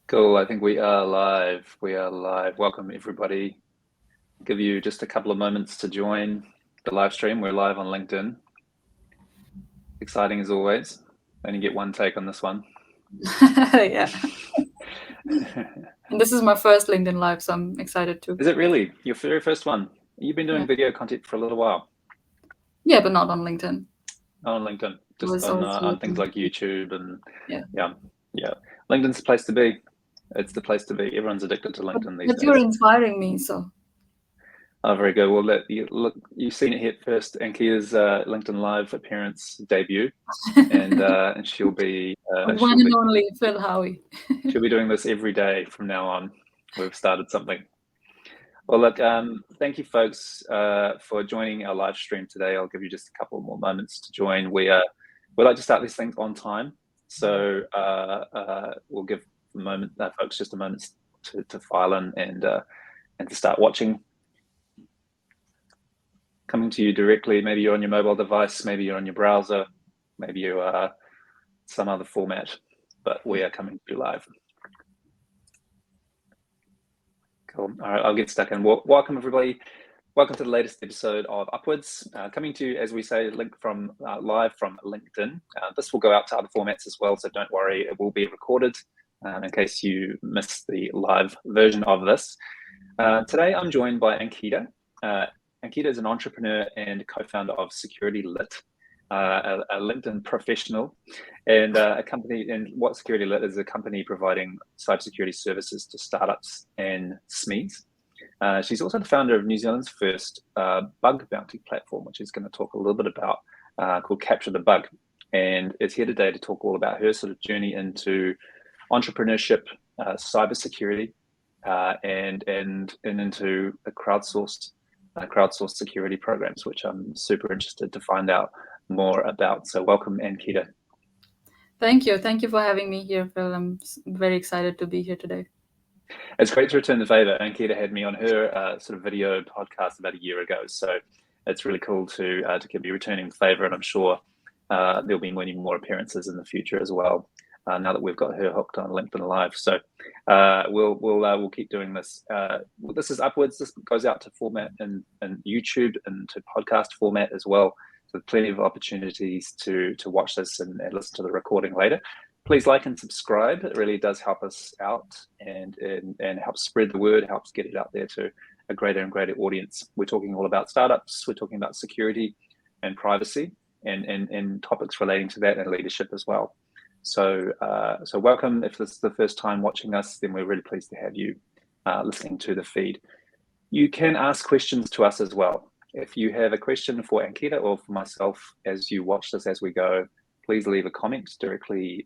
Cool. I think we are live. We are live. Welcome, everybody. Give you just a couple of moments to join the live stream. We're live on LinkedIn. Exciting as always. Only get one take on this one. Yeah. And this is my first LinkedIn Live, so I'm excited too. Is it really your very first one? You've been doing Yeah. video content for a little while. Yeah, but not on LinkedIn. Not on LinkedIn, just Was on also things like YouTube and yeah. yeah. LinkedIn's the place to be. It's the place to be. Everyone's addicted to LinkedIn these But you're days. inspiring me, so Oh, very good. Well, you've seen it here first. Ankita's LinkedIn Live appearance debut, and she'll be one and only Phil Howie. she'll be doing this every day from now on. We've started something. Well, look, thank you, folks, for joining our live stream today. I'll give you just a couple more moments to join. We like to start these things on time, so we'll give folks just a moment to file in and to start watching. Coming to you directly. Maybe you're on your mobile device, maybe you're on your browser, maybe you are some other format, but we are coming to you live. Cool. All right, I'll get stuck in. Welcome, everybody. Welcome to the latest episode of Upwards, coming to you, as we say, live from LinkedIn. This will go out to other formats as well, so don't worry, it will be recorded in case you missed the live version of this. Today, I'm joined by Ankita. Ankita is an entrepreneur and co-founder of Security Lit, a LinkedIn professional, and a company. And what Security Lit is a company providing cybersecurity services to startups and SMEs. She's also the founder of New Zealand's first bug bounty platform, which is going to talk a little bit about, called Capture the Bug, and is here today to talk all about her sort of journey into entrepreneurship, cybersecurity, and into a crowdsourced security programs, which I'm super interested to find out more about. So welcome, Ankita. Thank you for having me here, Phil. I'm very excited to be here today. It's great to return the favor. Ankita had me on her sort of video podcast about a year ago, so it's really cool to be returning the favor, and I'm sure there'll be many more appearances in the future as well. Now that we've got her hooked on LinkedIn Live, so we'll keep doing this. This is Upwards. This goes out to format in YouTube and to podcast format as well. So plenty of opportunities to watch this and listen to the recording later. Please like and subscribe. It really does help us out and helps spread the word, helps get it out there to a greater and greater audience. We're talking all about startups. We're talking about security and privacy and topics relating to that and leadership as well. So welcome. If this is the first time watching us, then we're really pleased to have you listening to the feed. You can ask questions to us as well. If you have a question for Ankita or for myself as you watch this as we go, please leave a comment directly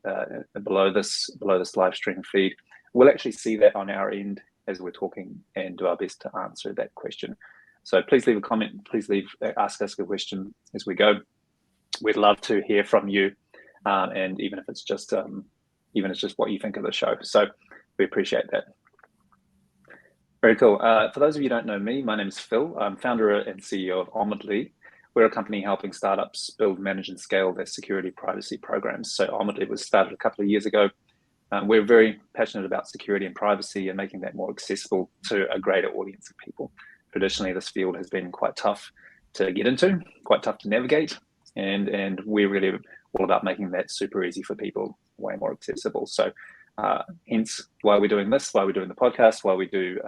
below this live stream feed. We'll actually see that on our end as we're talking and do our best to answer that question. So please leave a comment. Please ask us a question as we go. We'd love to hear from you. And even if it's just what you think of the show. So we appreciate that. Very cool. For those of you who don't know me, my name is Phil. I'm founder and CEO of Omeletly. We're a company helping startups build, manage, and scale their security privacy programs. So Omeletly was started a couple of years ago. We're very passionate about security and privacy and making that more accessible to a greater audience of people. Traditionally, this field has been quite tough to get into, quite tough to navigate, and we're really all about making that super easy for people, way more accessible. So hence why we're doing this, why we're doing the podcast, why we do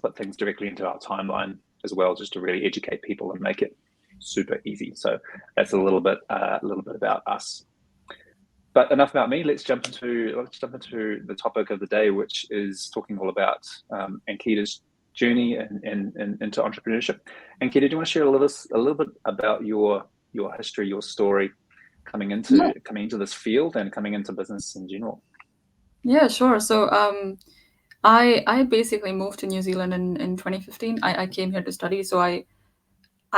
put things directly into our timeline as well, just to really educate people and make it super easy. So that's a little bit about us. But enough about me. Let's jump into the topic of the day, which is talking all about Ankita's journey and into entrepreneurship. Ankita, do you want to share a little bit about your history, your story, coming into this field and coming into business in general? Yeah, sure. So I basically moved to New Zealand in 2015. I came here to study, so I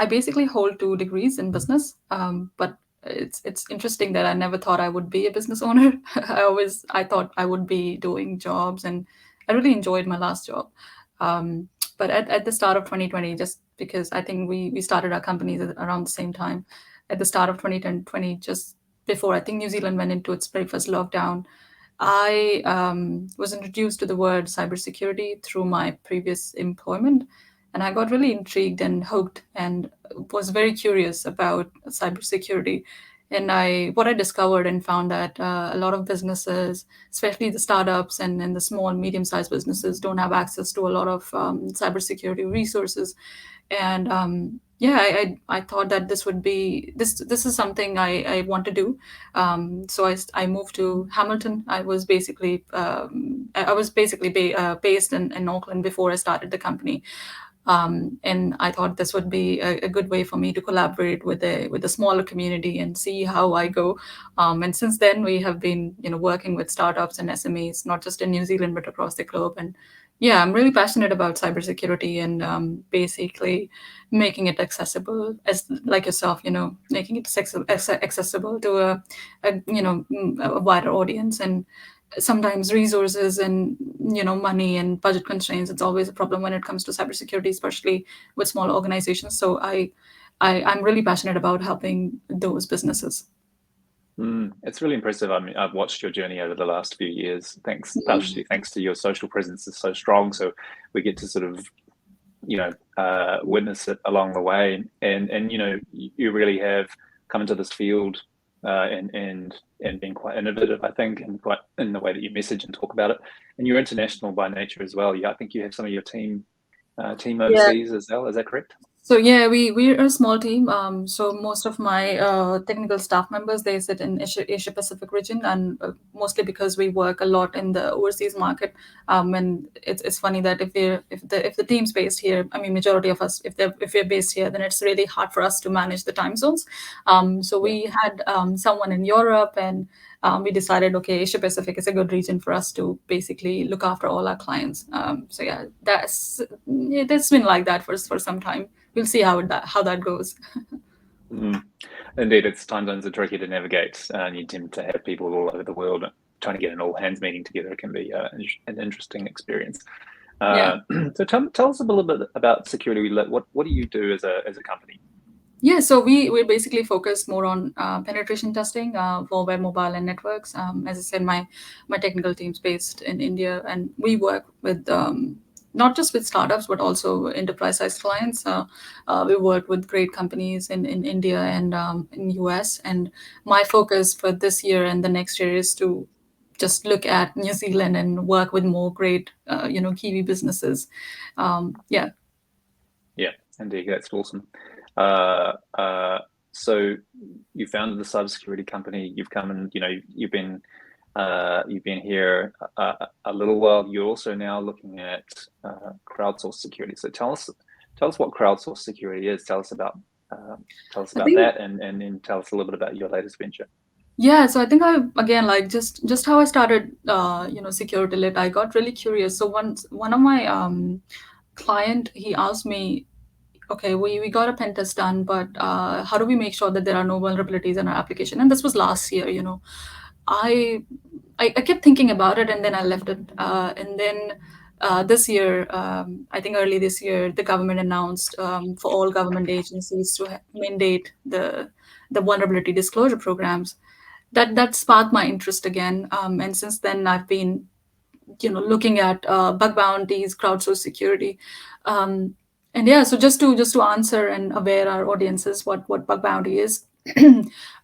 basically hold 2 degrees in business. But it's interesting that I never thought I would be a business owner. I thought I would be doing jobs, and I really enjoyed my last job. But at the start of 2020, just because I think we started our companies around the same time, at the start of 2020, just before I think New Zealand went into its very first lockdown, I was introduced to the word cybersecurity through my previous employment, and I got really intrigued and hooked, and was very curious about cybersecurity. And what I discovered and found that a lot of businesses, especially the startups and the small, medium-sized businesses, don't have access to a lot of cybersecurity resources. And yeah, I thought that this is something I want to do. So I moved to Hamilton. I was basically based in Auckland before I started the company. And I thought this would be a good way for me to collaborate with a smaller community and see how I go. And since then, we have been working with startups and SMEs, not just in New Zealand but across the globe. And yeah, I'm really passionate about cybersecurity and basically making it accessible, as like yourself, making it accessible to a wider audience. And sometimes resources and money and budget constraints, it's always a problem when it comes to cybersecurity, especially with small organizations. So I'm really passionate about helping those businesses. It's really impressive. I mean, I've watched your journey over the last few years. Partially thanks to your social presence is so strong. So we get to sort of, witness it along the way. And you really have come into this field and been quite innovative, I think, and quite in the way that you message and talk about it. And you're international by nature as well. Yeah, I think you have some of your team overseas as well. Is that correct? So yeah, we're a small team. So most of my technical staff members, they sit in Asia Pacific region, and mostly because we work a lot in the overseas market. And it's funny that if the team's based here, I mean, majority of us, if we're based here, then it's really hard for us to manage the time zones. So we had someone in Europe, and we decided, okay, Asia Pacific is a good region for us to basically look after all our clients. So yeah, that's been like that for some time. We'll see how that goes. Indeed, it's time zones are tricky to navigate. You tend to have people all over the world. Trying to get an all hands meeting together can be an interesting experience. So tell us a little bit about Security Lit. What do you do as a company? Yeah, so we're basically focused more on penetration testing for web, mobile, and networks. As I said, my technical team's based in India, and we work with not just with startups but also enterprise-sized clients. We work with great companies in India and in US. And my focus for this year and the next year is to just look at New Zealand and work with more great, Kiwi businesses. Yeah. Yeah, indeed, that's awesome. So you founded the cybersecurity company. You've come and you've been here a little while. You're also now looking at crowdsourced security. So tell us what crowdsourced security is. Tell us about that, and then tell us a little bit about your latest venture. Yeah, so I think again, like just how I started, Security Lit, I got really curious. So one of my client, he asked me, okay, we got a pen test done, but how do we make sure that there are no vulnerabilities in our application? And this was last year. I I kept thinking about it, and then I left it. And then this year, I think early this year, the government announced for all government agencies to mandate the vulnerability disclosure programs. That sparked my interest again, and since then I've been looking at bug bounties, crowdsourced security. And yeah, so just to answer and aware our audiences what bug bounty is.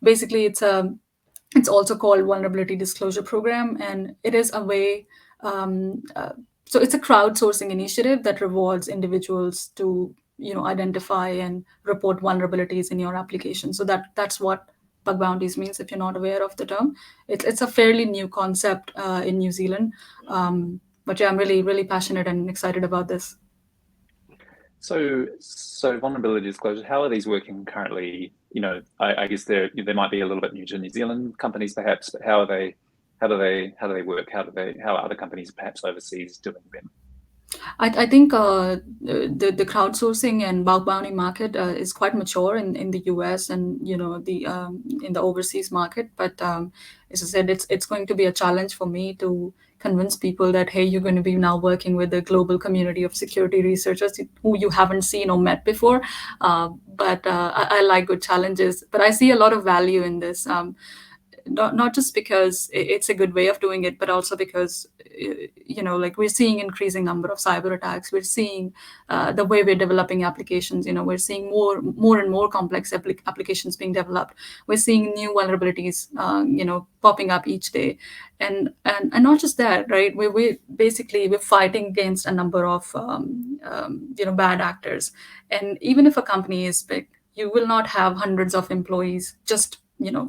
Basically, it's also called vulnerability disclosure program, and it is a way. So it's a crowdsourcing initiative that rewards individuals to identify and report vulnerabilities in your application. So that's what bug bounties means, if you're not aware of the term. It's a fairly new concept in New Zealand, but yeah, I'm really passionate and excited about this. So vulnerability disclosure, how are these working currently? I guess they might be a little bit new to New Zealand companies perhaps, but how do they work? How are other companies perhaps overseas doing them? I think the crowdsourcing and bug bounty market is quite mature in the US and the in the overseas market. But as I said, it's going to be a challenge for me to convince people that, hey, you're going to be now working with a global community of security researchers who you haven't seen or met before. But I like good challenges. But I see a lot of value in this. not just because it's a good way of doing it, but also because like we're seeing increasing number of cyber attacks. We're seeing the way we're developing applications. We're seeing more and more complex applications being developed. We're seeing new vulnerabilities popping up each day, and not just that, right? We're fighting against a number of bad actors. And even if a company is big, you will not have hundreds of employees just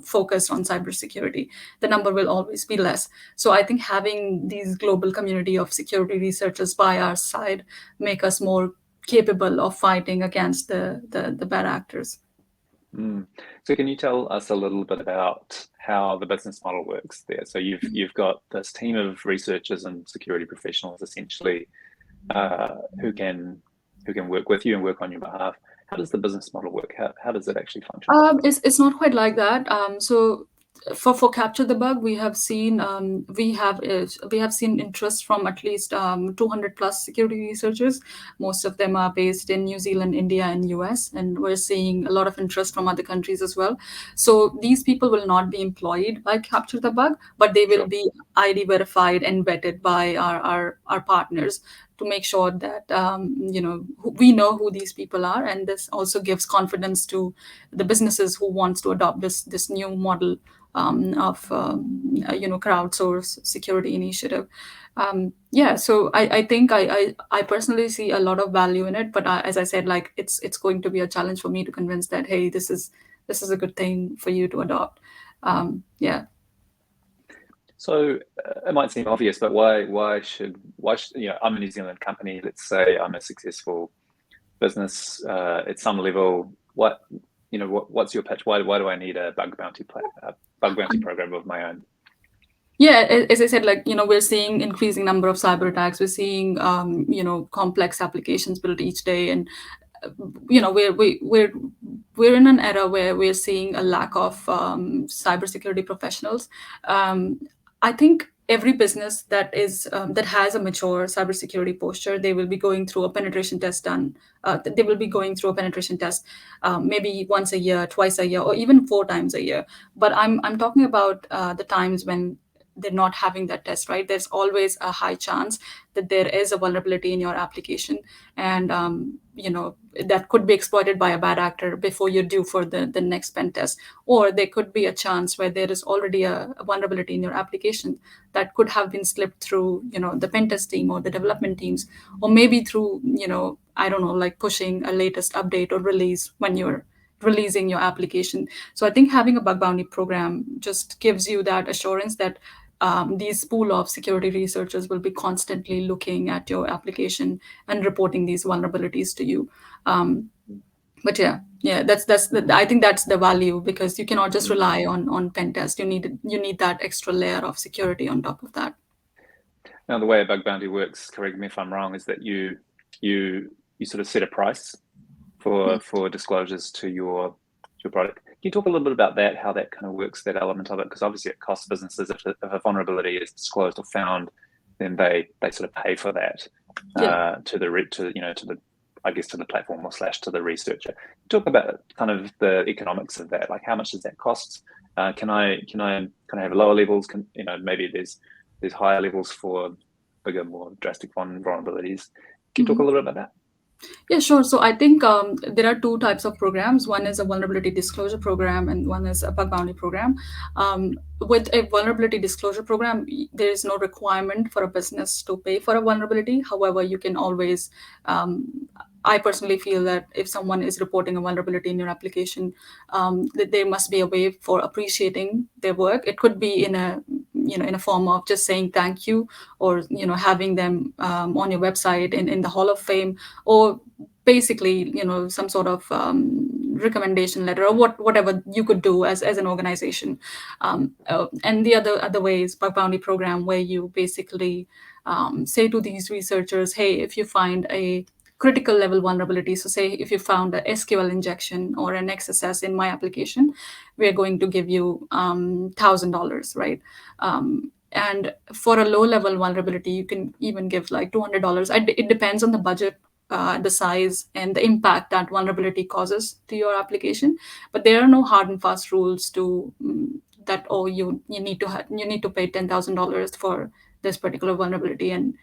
focused on cybersecurity. The number will always be less. So I think having these global community of security researchers by our side make us more capable of fighting against the bad actors. So can you tell us a little bit about how the business model works there? So you've got this team of researchers and security professionals essentially who can work with you and work on your behalf. How does the business model work? How does it actually function? It's not quite like that. So for capture the bug, we have seen interest from at least 200 plus security researchers. Most of them are based in New Zealand, India, and US, and we're seeing a lot of interest from other countries as well. So these people will not be employed by capture the bug, but they will be ID verified and vetted by our partners to make sure that we know who these people are, and this also gives confidence to the businesses who wants to adopt this new model of crowdsource security initiative. So I think I personally see a lot of value in it, but as I said, like it's going to be a challenge for me to convince that, hey, this is a good thing for you to adopt. So it might seem obvious, but why should I'm a New Zealand company. Let's say I'm a successful business at some level. What's your pitch? Why do I need a bug bounty program of my own? Yeah, as I said, we're seeing increasing number of cyber attacks. We're seeing complex applications built each day, and we're in an era where we're seeing a lack of cybersecurity professionals. I think every business that has a mature cybersecurity posture, they will be going through a penetration test they will be going through a penetration test maybe once a year, twice a year, or even 4 times a year. But I'm talking about the times when they're not having that test, right? There's always a high chance that there is a vulnerability in your application, and that could be exploited by a bad actor before you're due for the next pen test. Or there could be a chance where there is already a vulnerability in your application that could have been slipped through the pen test team or the development teams, or maybe through I don't know, like pushing a latest update or release when you're releasing your application. So I think having a bug bounty program just gives you that assurance that these pool of security researchers will be constantly looking at your application and reporting these vulnerabilities to you. But I think that's the value, because you cannot just rely on pen test. You need that extra layer of security on top of that. Now, the way a bug bounty works, correct me if I'm wrong, is that you sort of set a price for disclosures to your product. Can you talk a little bit about that, how that kind of works, that element of it? Because obviously it costs businesses if a vulnerability is disclosed or found, then they sort of pay for that to the platform or / to the researcher. Talk about kind of the economics of that. Like, how much does that cost? Can I have lower levels? Maybe there's higher levels for bigger, more drastic vulnerabilities. Can you talk a little bit about that? Yeah, sure. So I think there are 2 types of programs. One is a vulnerability disclosure program, and one is a bug bounty program. With a vulnerability disclosure program, there is no requirement for a business to pay for a vulnerability. However, you can always, I personally feel that if someone is reporting a vulnerability in your application, that there must be a way for appreciating their work. It could be in a form of just saying thank you, or having them on your website in the Hall of Fame, or basically some sort of recommendation letter, or whatever you could do as an organization. And the other way is bug bounty program, where you basically say to these researchers, hey, if you find a critical level vulnerability, so say if you found a SQL injection or an XSS in my application, we're going to give you $1,000, right? And for a low level vulnerability, you can even give like $200. It depends on the budget, the size, and the impact that vulnerability causes to your application. But there are no hard and fast rules to that, oh, you need to pay $10,000 for this particular vulnerability, and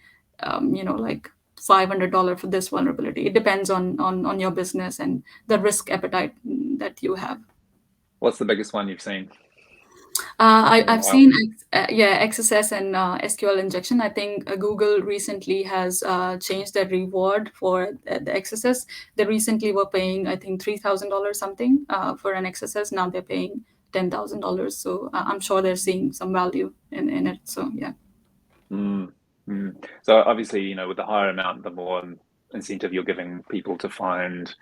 like $500 for this vulnerability. It depends on your business and the risk appetite that you have. What's the biggest one you've seen? I've seen XSS and SQL injection. I think Google recently has changed their reward for the XSS. They recently were paying, I think, $3,000 something for an XSS. Now they're paying $10,000. So I'm sure they're seeing some value in it. So yeah. So obviously, with the higher amount, the more incentive you're giving people to find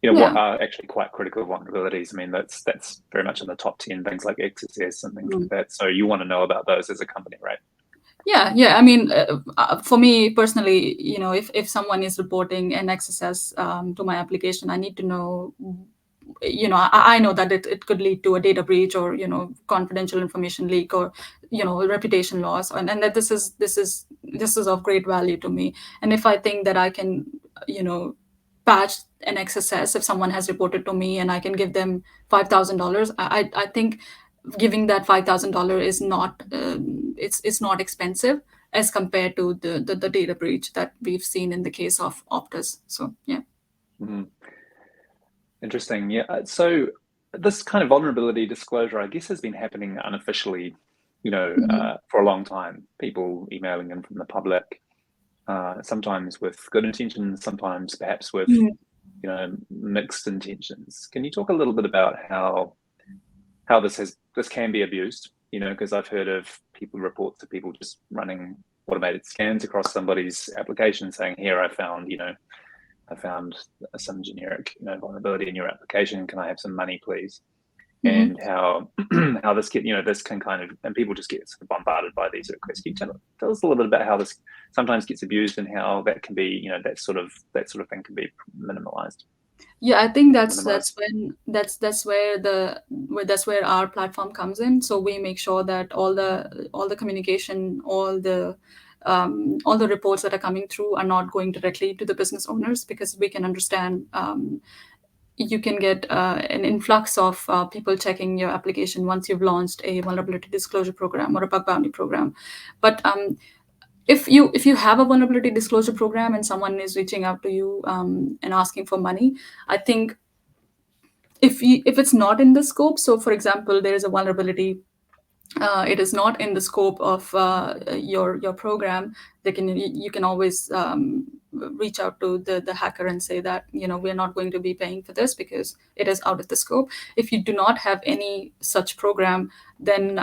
what are actually quite critical vulnerabilities. I mean, that's very much in the top 10, things like XSS and things like that. So you want to know about those as a company, right? Yeah. I mean, for me personally, if someone is reporting an XSS to my application, I need to know, I know that it could lead to a data breach or, confidential information leak or, reputation loss. And that this is of great value to me. And if I think that I can, patch an XSS if someone has reported to me and I can give them $5,000, I think giving that $5,000 is not it's not expensive as compared to the data breach that we've seen in the case of Optus. So yeah. Interesting. Yeah. So this kind of vulnerability disclosure, I guess, has been happening unofficially, for a long time. People emailing in from the public, sometimes with good intentions, sometimes perhaps with mixed intentions. Can you talk a little bit about how this can be abused? Because I've heard of reports of people just running automated scans across somebody's application saying, here, I found some generic vulnerability in your application. Can I have some money, please? And how this this can kind of, and people just get sort of bombarded by these requests. Can you tell us a little bit about how this sometimes gets abused and how that can be, that sort of thing can be minimalized? Yeah, I think that's where our platform comes in. So we make sure that all the communication, all the reports that are coming through are not going directly to the business owners, because we can understand you can get an influx of people checking your application once you've launched a vulnerability disclosure program or a bug bounty program. But if you have a vulnerability disclosure program and someone is reaching out to you and asking for money, I think if it's not in the scope, so for example, there is a vulnerability, it is not in the scope of your program, you can always reach out to the hacker and say that we're not going to be paying for this because it is out of the scope. If you do not have any such program, then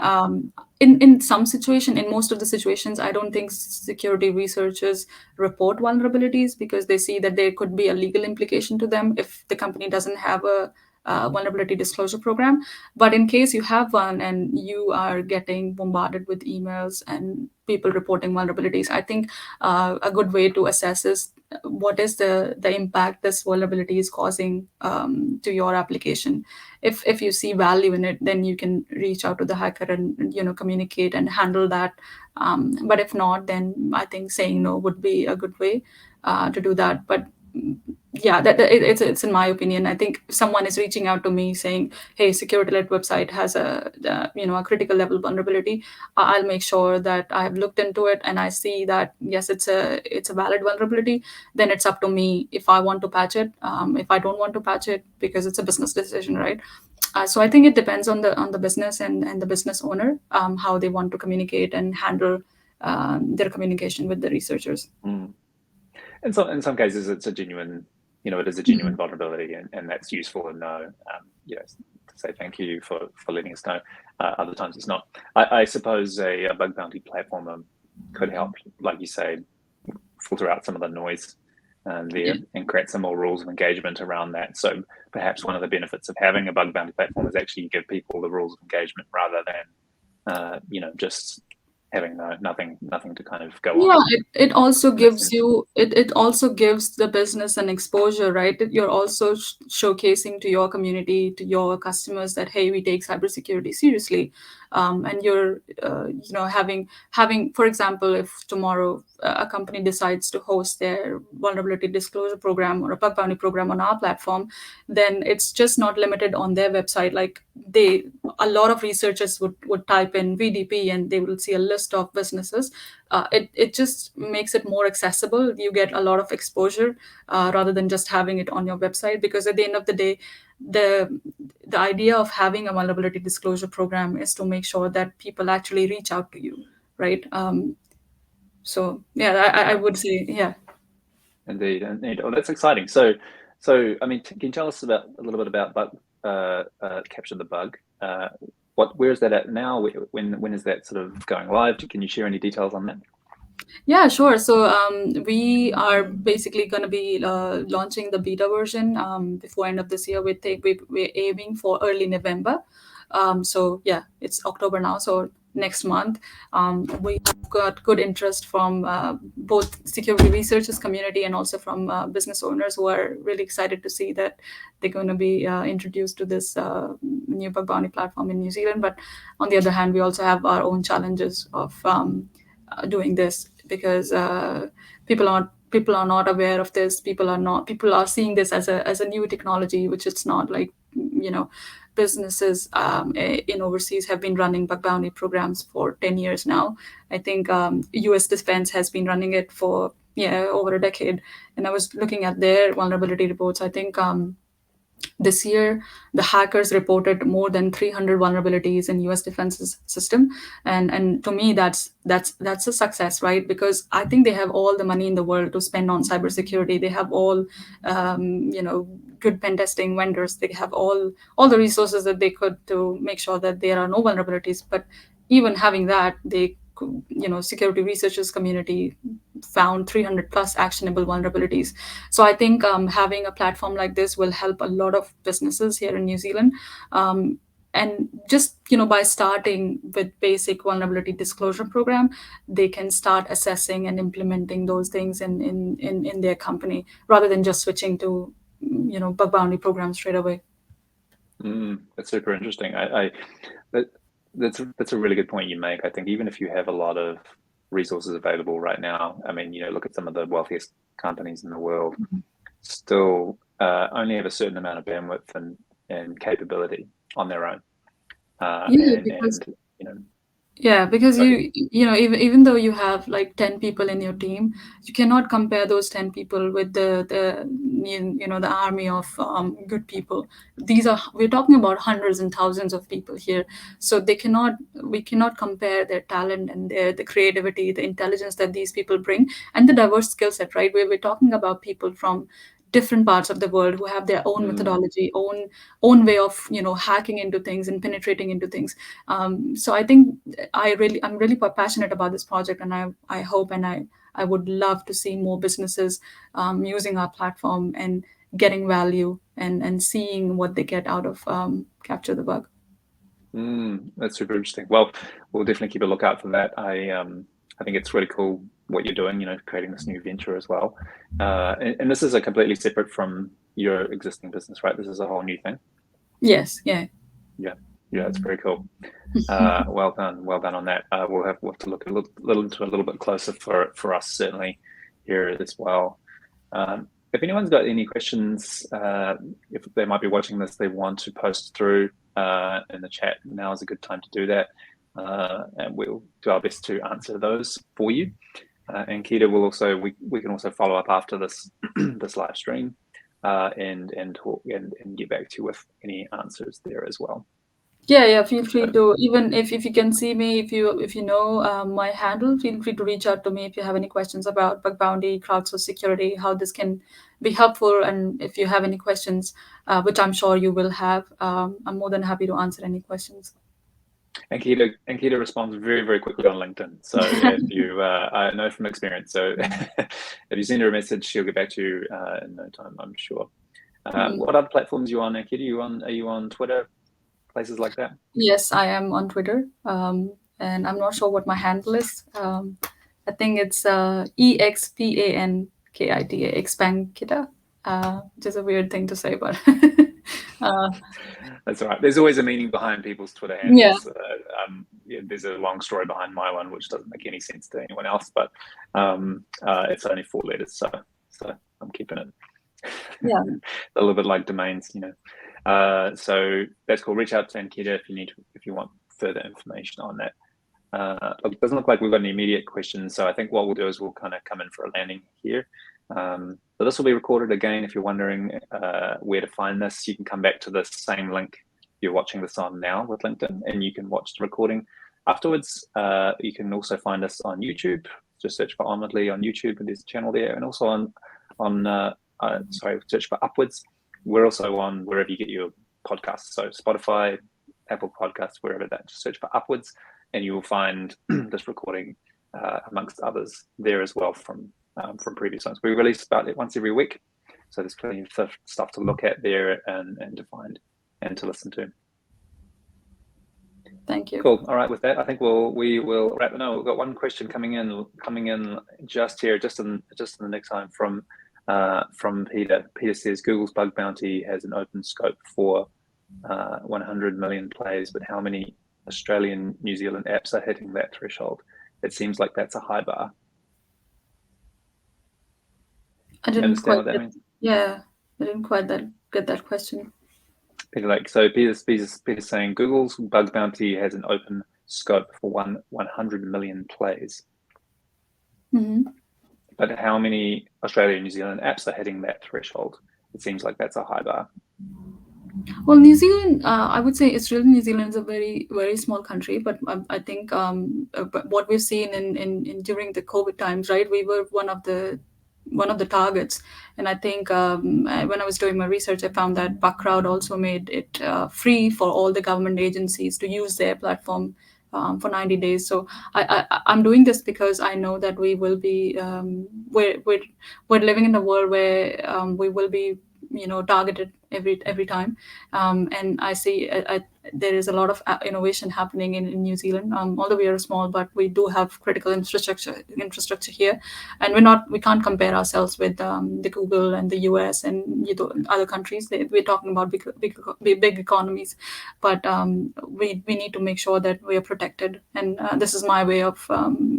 in most of the situations, I don't think security researchers report vulnerabilities because they see that there could be a legal implication to them if the company doesn't have a vulnerability disclosure program. But in case you have one and you are getting bombarded with emails and people reporting vulnerabilities, I think a good way to assess is what is the impact this vulnerability is causing to your application. If you see value in it, then you can reach out to the hacker and communicate and handle that. But if not, then I think saying no would be a good way to do that. But yeah, it's in my opinion. I think if someone is reaching out to me saying, "Hey, security-led website has a critical level vulnerability," I'll make sure that I have looked into it and I see that yes, it's a valid vulnerability. Then it's up to me if I want to patch it. If I don't want to patch it, because it's a business decision, right? So I think it depends on the business and the business owner, how they want to communicate and handle their communication with the researchers. And so in some cases, it's a genuine, it is a genuine vulnerability, and that's useful to know, to say thank you for letting us know. Other times it's not. I suppose a bug bounty platform could help, like you say, filter out some of the noise there and create some more rules of engagement around that. So perhaps one of the benefits of having a bug bounty platform is actually give people the rules of engagement rather than, just having nothing to kind of go Yeah, on. it also In that gives sense. you it also gives the business an exposure, right? You're also showcasing to your community, to your customers that hey, we take cybersecurity seriously, and you're having, for example, if tomorrow a company decides to host their vulnerability disclosure program or a bug bounty program on our platform, then it's just not limited on their website. Like a lot of researchers would type in VDP and they will see a list of businesses. It just makes it more accessible. You get a lot of exposure rather than just having it on your website, because at the end of the day, the the idea of having a vulnerability disclosure program is to make sure that people actually reach out to you, right? So yeah, I Yeah, would say yeah. indeed. Oh, that's exciting. So I mean, can you tell us a little bit about capture the bug? Where is that at now? When is that sort of going live? Can you share any details on that? Yeah, sure. So we are basically going to be launching the beta version before end of this year. We're aiming for early November. So yeah, it's October now. So next month, we have got good interest from both security researchers community and also from business owners who are really excited to see that they're going to be introduced to this new bug bounty platform in New Zealand. But on the other hand, we also have our own challenges of doing this, because people are not aware of this. People are seeing this as a new technology, which it's not. Like, businesses in overseas have been running bug bounty programs for 10 years now. I think US defense has been running it for over a decade. And I was looking at their vulnerability reports. I think this year, the hackers reported more than 300 vulnerabilities in U.S. defense system, and to me, that's a success, right? Because I think they have all the money in the world to spend on cybersecurity. They have all, good pen testing vendors. They have all the resources that they could to make sure that there are no vulnerabilities. But even having that, security researchers community found 300 plus actionable vulnerabilities. So I think having a platform like this will help a lot of businesses here in New Zealand. And just by starting with basic vulnerability disclosure program, they can start assessing and implementing those things in their company, rather than just switching to bug bounty programs straight away. That's super interesting. That's a really good point you make. I think even if you have a lot of resources available right now, I mean, look at some of the wealthiest companies in the world, still only have a certain amount of bandwidth and capability on their own. Yeah, because even though you have like 10 people in your team, you cannot compare those 10 people with the army of good people. We're talking about hundreds and thousands of people here. So we cannot compare their talent and the creativity, the intelligence that these people bring, and the diverse skill set, right? We're talking about people from different parts of the world who have their own methodology, own way of hacking into things and penetrating into things. So I think I'm really passionate about this project, and I hope and I would love to see more businesses using our platform and getting value and seeing what they get out of capture the bug. That's super interesting. Well, we'll definitely keep a lookout for that. I think it's really cool what you're doing, creating this new venture as well. And this is a completely separate from your existing business, right? This is a whole new thing. Yes. Yeah. Yeah, it's very cool. Well done on that. We'll have to look into a little bit closer for us, certainly here as well. If anyone's got any questions, if they might be watching this, they want to post through in the chat, now is a good time to do that. And we'll do our best to answer those for you. And Ankita will also, we can also follow up after this this live stream and get back to you with any answers there as well. Yeah, feel free to, even if you can see me, if you know my handle, feel free to reach out to me if you have any questions about bug bounty, crowdsourced security, how this can be helpful, and if you have any questions, which I'm sure you will have, I'm more than happy to answer any questions. Ankita responds very, very quickly on LinkedIn. So if you, I know from experience, so if you send her a message, she'll get back to you in no time, I'm sure. What other platforms are you on, Ankita? Are you on Twitter, places like that? Yes, I am on Twitter. and I'm not sure what my handle is. I think it's EXPANKITA, Expankita, which is a weird thing to say, but uh, That's all right. There's always a meaning behind people's Twitter yeah, handles. Yeah, there's a long story behind my one, which doesn't make any sense to anyone else, but it's only 4 letters, so I'm keeping it. yeah. A little bit like domains, so that's cool. Reach out to Ankita if you want further information on that. It doesn't look like we've got any immediate questions, so I think what we'll do is we'll kind of come in for a landing here. So this will be recorded again. If you're wondering where to find this, you can come back to this same link you're watching this on now with LinkedIn, and you can watch the recording afterwards. You can also find us on YouTube. Just search for Onwardly on YouTube, and there's a channel there, and also search for Upwards. We're also on wherever you get your podcasts, so Spotify, Apple Podcasts, wherever that. Just search for Upwards, and you will find this recording amongst others there as well from previous ones. We release about once every week, so there's plenty of stuff to look at there and to find and to listen to. Thank you. Cool. All right. With that, I think we will wrap it. No, we've got one question coming in just here, just in the next time from Peter. Peter says Google's bug bounty has an open scope for 100 million plays, but how many Australian, New Zealand apps are hitting that threshold? It seems like that's a high bar. I didn't understand quite what that means? Yeah, I didn't quite get that question. Peter's saying Google's bug bounty has an open scope for 100 million plays. Mm-hmm. But how many Australia and New Zealand apps are hitting that threshold? It seems like that's a high bar. Well, New Zealand, I would say Australia, New Zealand is a very, very small country, but I think but what we've seen in during the COVID times, right? We were one of the targets, and I think when I was doing my research, I found that Buckcrowd also made it free for all the government agencies to use their platform for 90 days. So I'm doing this because I know that we will be we're living in a world where we will be targeted every time, and I see there is a lot of innovation happening in New Zealand. Although we are small, but we do have critical infrastructure here, and we can't compare ourselves with the Google and the US and other countries. We're talking about big economies, but we need to make sure that we are protected, and this is my way of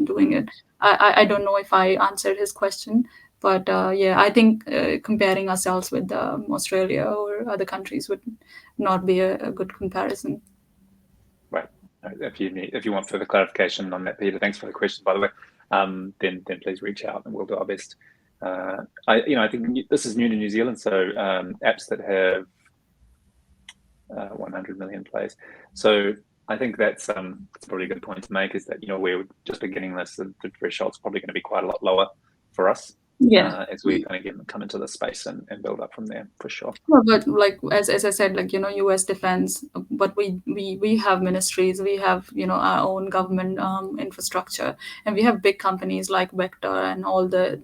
doing it. I don't know if I answered his question. But yeah, I think comparing ourselves with Australia or other countries would not be a good comparison. Right. If you want further clarification on that, Peter, thanks for the question, by the way. Then please reach out and we'll do our best. I think this is new to New Zealand, so apps that have 100 million plays. So I think that's probably a good point to make, is that we're just beginning this. The threshold's probably going to be quite a lot lower for us. Yeah, as we kind of come into the space and build up from there, for sure. well, but like as I said, US defense, but we have ministries, we have our own government infrastructure, and we have big companies like Vector and all the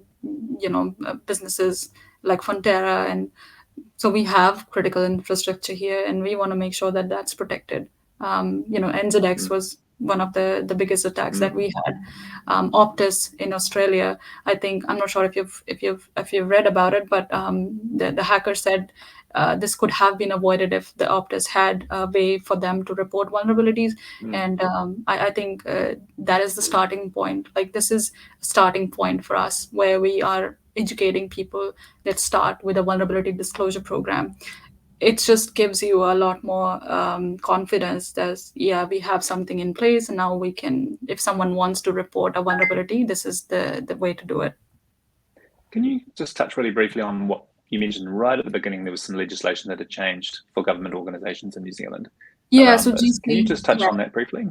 businesses like Fonterra, and so we have critical infrastructure here, and we want to make sure that that's protected. NZX was one of the biggest attacks that we had. Optus in Australia, I think, I'm not sure if you've read about it, but the hacker said this could have been avoided if the Optus had a way for them to report vulnerabilities. And I think that is the starting point. Like, this is a starting point for us, where we are educating people that start with a vulnerability disclosure program. It just gives you a lot more confidence that, yeah, we have something in place, and now we can, if someone wants to report a vulnerability, this is the way to do it. Can you just touch really briefly on what you mentioned right at the beginning? There was some legislation that had changed for government organizations in New Zealand. Yeah, so can you just touch on that briefly?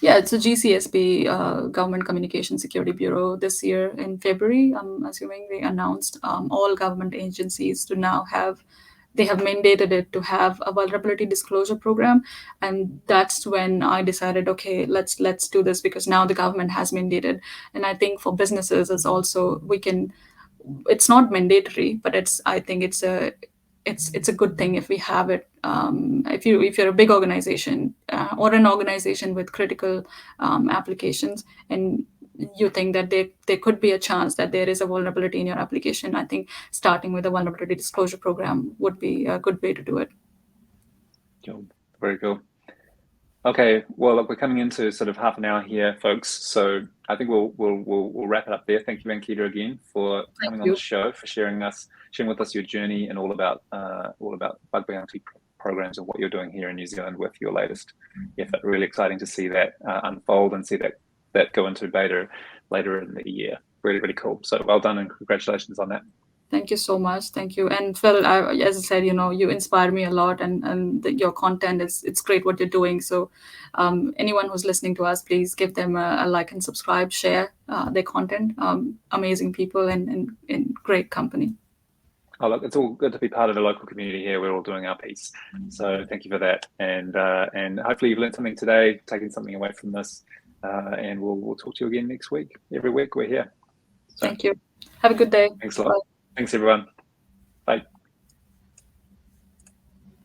Yeah, it's a GCSB, Government Communication Security Bureau. This year in February, I'm assuming, they announced all government agencies to now have, they have mandated it to have a vulnerability disclosure program. And that's when I decided, okay, let's do this, because now the government has mandated. And I think for businesses, it's also, it's not mandatory, but I think it's it's a good thing if we have it. If you're a big organization or an organization with critical applications, and you think that there could be a chance that there is a vulnerability in your application, I think starting with a vulnerability disclosure program would be a good way to do it. Cool. Very cool. Okay, well, look, we're coming into sort of half an hour here, folks. So I think we'll wrap it up there. Thank you, Ankita, again for coming on the show, for sharing with us your journey and all about bug bounty programs and what you're doing here in New Zealand with your latest effort. Really exciting to see that unfold and see that go into beta later in the year. Really, really cool. So well done and congratulations on that. Thank you so much. Thank you. And Phil, as I said, you inspire me a lot, and your content it's great what you're doing. So anyone who's listening to us, please give them a like and subscribe, share their content. Amazing people and great company. Oh, look, it's all good to be part of the local community here. We're all doing our piece. So thank you for that. And hopefully you've learned something today, taken something away from this. And we'll talk to you again next week. Every week we're here. So, thank you. Have a good day. Thanks a lot. Bye. Thanks, everyone.